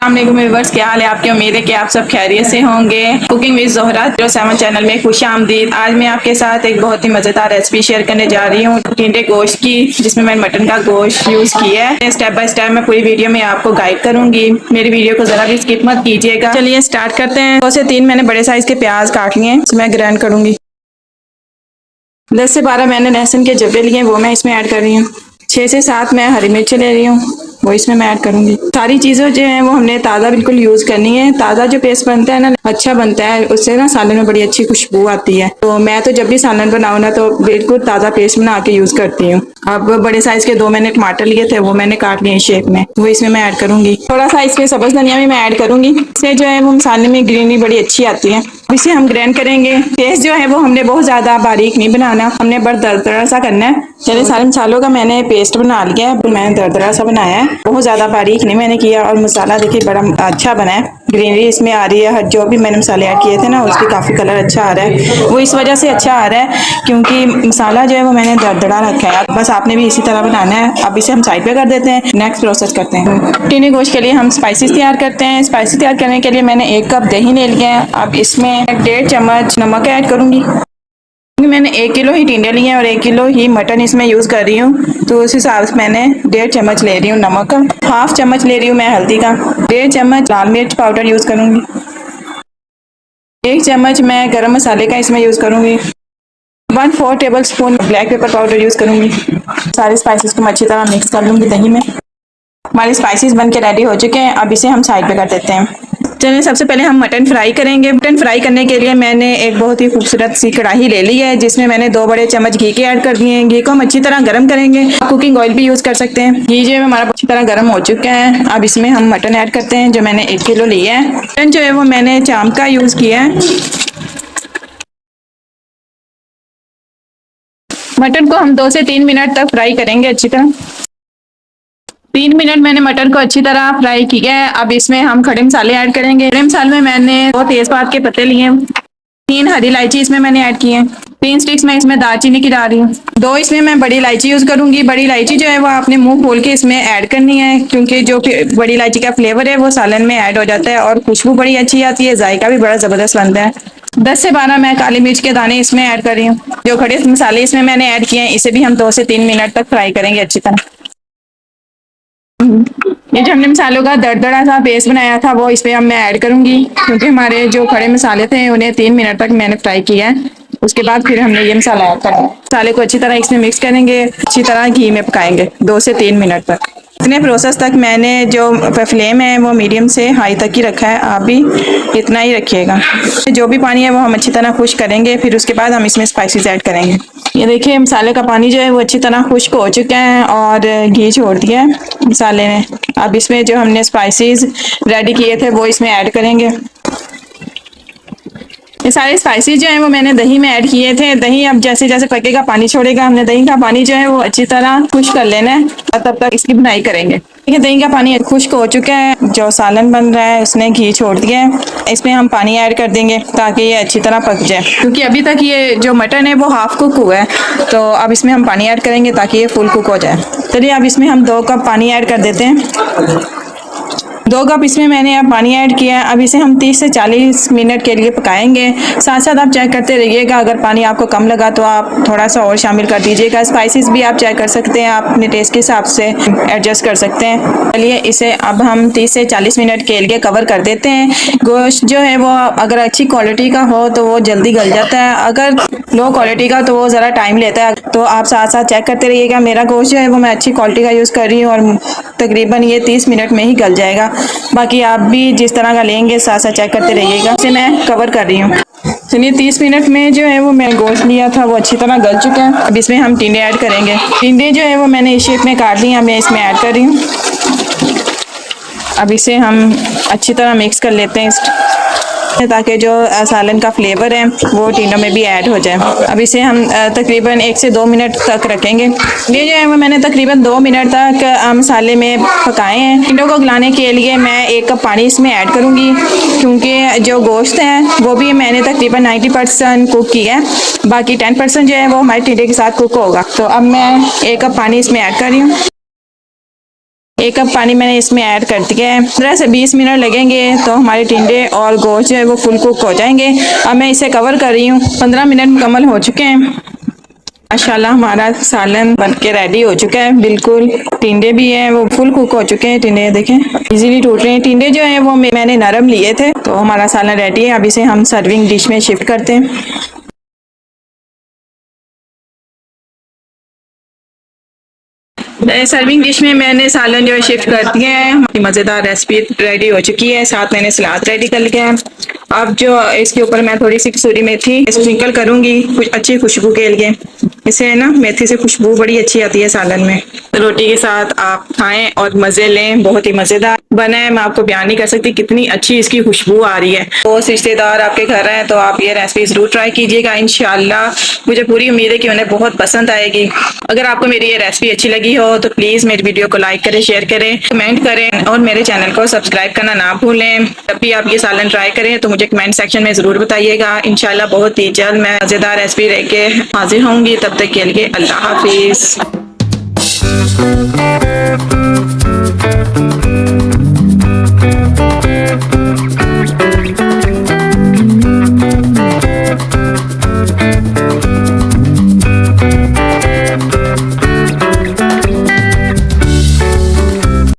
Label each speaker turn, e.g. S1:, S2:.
S1: अस्सलाम व्यूअर्स, क्या हाल है आपके। उम्मीद है कि आप सब खैरियत से होंगे। कुकिंग विद ज़ोहरा 07 चैनल में खुश आमदीद। आज मैं आपके साथ एक बहुत ही मज़ेदार रेसिपी शेयर करने जा रही हूँ टिंडे गोश्त की, जिसमें मैंने मटन का गोश्त यूज़ किया है। स्टेप बाय स्टेप मैं पूरी वीडियो में आपको गाइड करूंगी। मेरी वीडियो को ज़रा भी स्किप मत कीजिएगा। चलिए स्टार्ट करते हैं। 2 से 3 मैंने बड़े साइज़ के प्याज काट लिए हैं, मैं ग्राइंड करूंगी। 10 से 12 मैंने लहसुन के जब्बे लिए, वो मैं इसमें ऐड कर रही हूँ। 6 से 7 मैं हरी मिर्च ले रही हूँ, वो इसमें मैं ऐड करूंगी। सारी चीज़ें जो है वो हमने ताज़ा बिल्कुल यूज़ करनी है। ताज़ा जो पेस्ट बनता है ना, अच्छा बनता है, उससे ना सालन में बड़ी अच्छी खुशबू आती है। तो मैं तो जब भी सालन बनाऊँ ना तो बिल्कुल ताज़ा पेस्ट बना के यूज़ करती हूँ। अब बड़े साइज़ के 2 मैंने टमाटर लिए थे, वो मैंने काट लिए शेप में, वो इसमें मैं ऐड करूंगी। थोड़ा सा इसमें सब्ज़ धनिया भी मैं ऐड करूंगी, इससे जो है वो मसाले में ग्रीनरी बड़ी अच्छी आती है। इसे हम ग्राइंड करेंगे। पेस्ट जो है वो हमने बहुत ज़्यादा बारीक नहीं बनाना, हमने बड़ा दरदरा सा करना है। चलिए, सारे मसालों का मैंने पेस्ट बना लिया है, मैंने दरदरा सा बनाया है, बहुत ज़्यादा बारीक नहीं मैंने किया। और मसाला देखिए बड़ा अच्छा बना है, ग्रीनरी इसमें आ रही है। जो भी मैंने मसाले ऐड किए थे ना, उसकी काफ़ी कलर अच्छा आ रहा है। वो इस वजह से अच्छा आ रहा है क्योंकि मसाला जो है वो मैंने दरदरा रखा है। बस आपने भी इसी तरह बनाना है। अब इसे हम साइड पे कर देते हैं, नेक्स्ट प्रोसेस करते हैं। टिंडे गोश्त के लिए हम स्पाइसेस तैयार करते हैं। स्पाइसेस तैयार करने के लिए मैंने 1 कप दही ले लिया है। अब इसमें 1.5 चम्मच नमक ऐड करूंगी। मैंने 1 किलो ही टिंडे लिए हैं और 1 किलो ही मटन इसमें यूज़ कर रही हूँ, तो उस हिसाब से मैंने 1.5 चम्मच ले रही हूँ नमक का। 1/2 चम्मच ले रही हूँ मैं हल्दी का। 1.5 चम्मच लाल मिर्च पाउडर यूज़ करूँगी। 1 चम्मच मैं गरम मसाले का इसमें यूज़ करूँगी। 1/4 table spoon black pepper powder use करूँगी। सारे स्पाइसेस को मैं अच्छी तरह मिक्स कर लूँगी दही में। हमारे स्पाइसेस बन के रेडी हो चुके हैं, अब इसे हम साइड पे कर देते हैं। चलिए, सबसे पहले हम मटन फ्राई करेंगे। मटन फ्राई करने के लिए मैंने एक बहुत ही खूबसूरत सी कढ़ाई ले ली है, जिसमें मैंने 2 बड़े चम्मच घी के ऐड कर दिए हैं। घी को हम अच्छी तरह गर्म करेंगे। कुकिंग ऑयल भी यूज़ कर सकते हैं। घी जो है हमारा अच्छी तरह गर्म हो चुका है। अब इसमें हम मटन ऐड करते हैं, जो मैंने 1 किलो लिया है। मटन जो है वो मैंने चाम का यूज़ किया है। मटन को हम 2 से 3 मिनट तक फ्राई करेंगे अच्छी तरह। 3 मिनट मैंने मटन को अच्छी तरह फ्राई किया है। अब इसमें हम खड़े मसाले ऐड करेंगे। खड़े मसाले में मैंने 2 तेजपात के पत्ते लिए, 3 हरी इलायची इसमें मैंने ऐड की है, 3 स्टिक्स मैं इसमें दालचीनी की डाल रही हूँ। 2 इसमें मैं बड़ी इलायची यूज करूंगी। बड़ी इलायची जो है वो आपने मुंह खोल के इसमें ऐड करनी है, क्योंकि जो बड़ी इलायची का फ्लेवर है वो सालन में ऐड हो जाता है और खुशबू बड़ी अच्छी आती है, जायका भी बड़ा जबरदस्त बनता है। 10 से 12 मैं काली मिर्च के दाने इसमें ऐड कर रही हूँ। जो खड़े मसाले इसमें मैंने ऐड किए हैं, इसे भी हम 2 से 3 मिनट तक फ्राई करेंगे अच्छी तरह। ये जो हमने मसालों का दरदरा सा पेस्ट बनाया था वो इस पे अब मैं ऐड करूंगी, क्योंकि हमारे जो खड़े मसाले थे उन्हें 3 मिनट तक मैंने फ्राई किया है। उसके बाद फिर हमने ये मसाला ऐड करना है। मसाले को अच्छी तरह इसमें मिक्स करेंगे, अच्छी तरह घी में पकाएंगे 2 से 3 मिनट तक। इतने प्रोसेस तक मैंने जो फ्लेम है वो मीडियम से हाई तक ही रखा है, आप भी इतना ही रखिएगा। जो भी पानी है वो हम अच्छी तरह खुश करेंगे, फिर उसके बाद हम इसमें स्पाइसेस ऐड करेंगे। ये देखिए मसाले का पानी जो है वो अच्छी तरह खुश्क हो चुका है और घी छोड़ दिया है मसाले ने। अब इसमें जो हमने स्पाइसेस रेडी किए थे वो इसमें ऐड करेंगे। ये सारे स्पाइसेस जो है वो मैंने दही में ऐड किए थे। दही अब जैसे जैसे पकेगा पानी छोड़ेगा, हमने दही का पानी जो है वो अच्छी तरह खुश्क कर लेना है और तब तक इसकी बुनाई करेंगे। देखिए दही का पानी खुश्क हो चुका है, जो सालन बन रहा है उसने घी छोड़ दिया है। इसमें हम पानी ऐड कर देंगे ताकि ये अच्छी तरह पक जाए, क्योंकि अभी तक ये जो मटन है वो हाफ कुक हुआ है। तो अब इसमें हम पानी ऐड करेंगे ताकि ये फुल कुक हो जाए। चलिए, अब इसमें हम 2 कप पानी ऐड कर देते हैं। 2 कप इसमें मैंने अब पानी ऐड किया है। अब इसे हम 30 से 40 मिनट के लिए पकाएंगे। साथ साथ आप चेक करते रहिएगा, अगर पानी आपको कम लगा तो आप थोड़ा सा और शामिल कर दीजिएगा। स्पाइसेस भी आप चेक कर सकते हैं, आप अपने टेस्ट के हिसाब से एडजस्ट कर सकते हैं। चलिए, इसे अब हम 30 से 40 मिनट के लिए कवर कर देते हैं। गोश्त जो है वो अगर अच्छी क्वालिटी का हो तो वो जल्दी गल जाता है, अगर लो क्वालिटी का तो वो ज़रा टाइम लेता है। तो आप साथ साथ चेक करते रहिएगा। मेरा गोश्त जो है वो मैं अच्छी क्वालिटी का यूज़ कर रही हूँ और तकरीबन ये 30 मिनट में ही गल जाएगा। बाकी आप भी जिस तरह का लेंगे साथ साथ चेक करते रहिएगा। इसे मैं कवर कर रही हूँ। चलिए, 30 मिनट में जो है वो मैं गोश्त लिया था वो अच्छी तरह गल चुका है। अब इसमें हम टिंडे ऐड करेंगे। टिंडे जो है वो मैंने इस शेप में काट लिया, मैं इसमें ऐड कर रही हूँ। अब इसे हम अच्छी तरह मिक्स कर लेते हैं ताकि जो सालन का फ्लेवर है वो टिंडों में भी ऐड हो जाए। अब इसे हम तकरीबन 1 से 2 मिनट तक रखेंगे। ये जो है वो मैंने तकरीबन 2 मिनट तक मसाले में पकाए हैं। टिंडों को गलाने के लिए मैं 1 कप पानी इसमें ऐड करूँगी, क्योंकि जो गोश्त है वो भी मैंने तकरीबन 90% कुक किया है, बाकी 10% जो है वो हमारे टिंडे के साथ कुक होगा। तो अब मैं 1 कप पानी इसमें ऐड कर रही हूँ। 1 कप पानी मैंने इसमें ऐड कर दिया है। 15 से 20 मिनट लगेंगे तो हमारे टिंडे और गोश्त जो है वो फुल कुक हो जाएंगे। अब मैं इसे कवर कर रही हूँ। 15 मिनट मुकम्मल हो चुके हैं। माशाल्लाह हमारा सालन बनके रेडी हो चुका है। बिल्कुल टिंडे भी हैं वो फुल कुक हो चुके हैं। टिंडे देखें इजीली टूट रहे हैं। टिंडे जो हैं वो मैंने नरम लिए थे। तो हमारा सालन रेडी है। अब इसे हम सर्विंग डिश में शिफ्ट करते हैं। सर्विंग डिश में मैंने सालन जो है शिफ्ट कर दिए हैं। हमारी मज़ेदार रेसिपी रेडी हो चुकी है। साथ मैंने सलाद रेडी कर लिया है। अब जो इसके ऊपर मैं थोड़ी सी कसूरी मेथी स्प्रिंकल करूंगी कुछ अच्छी खुशबू के लिए। इसे ना मेथी से खुशबू बड़ी अच्छी आती है सालन में। रोटी के साथ आप खाएं और मज़े लें। बहुत ही मज़ेदार बना है। मैं आपको बयान नहीं कर सकती कितनी अच्छी इसकी खुशबू आ रही है। तो रिश्तेदार आपके घर हैं तो आप ये रेसिपी ज़रूर ट्राई कीजिएगा। इंशाल्लाह मुझे पूरी उम्मीद है कि उन्हें बहुत पसंद आएगी। अगर आपको मेरी ये रेसिपी अच्छी लगी हो तो प्लीज़ मेरी वीडियो को लाइक करें, शेयर करें, कमेंट करें और मेरे चैनल को सब्सक्राइब करना ना भूलें। जब भी आप ये सालन ट्राई करें तो मुझे कमेंट सेक्शन में ज़रूर बताइएगा। इंशाल्लाह बहुत ही जल्द मैं मज़ेदार रेसिपी लेके हाजिर होंगी। तब तक के लिए अल्लाह हाफिज़।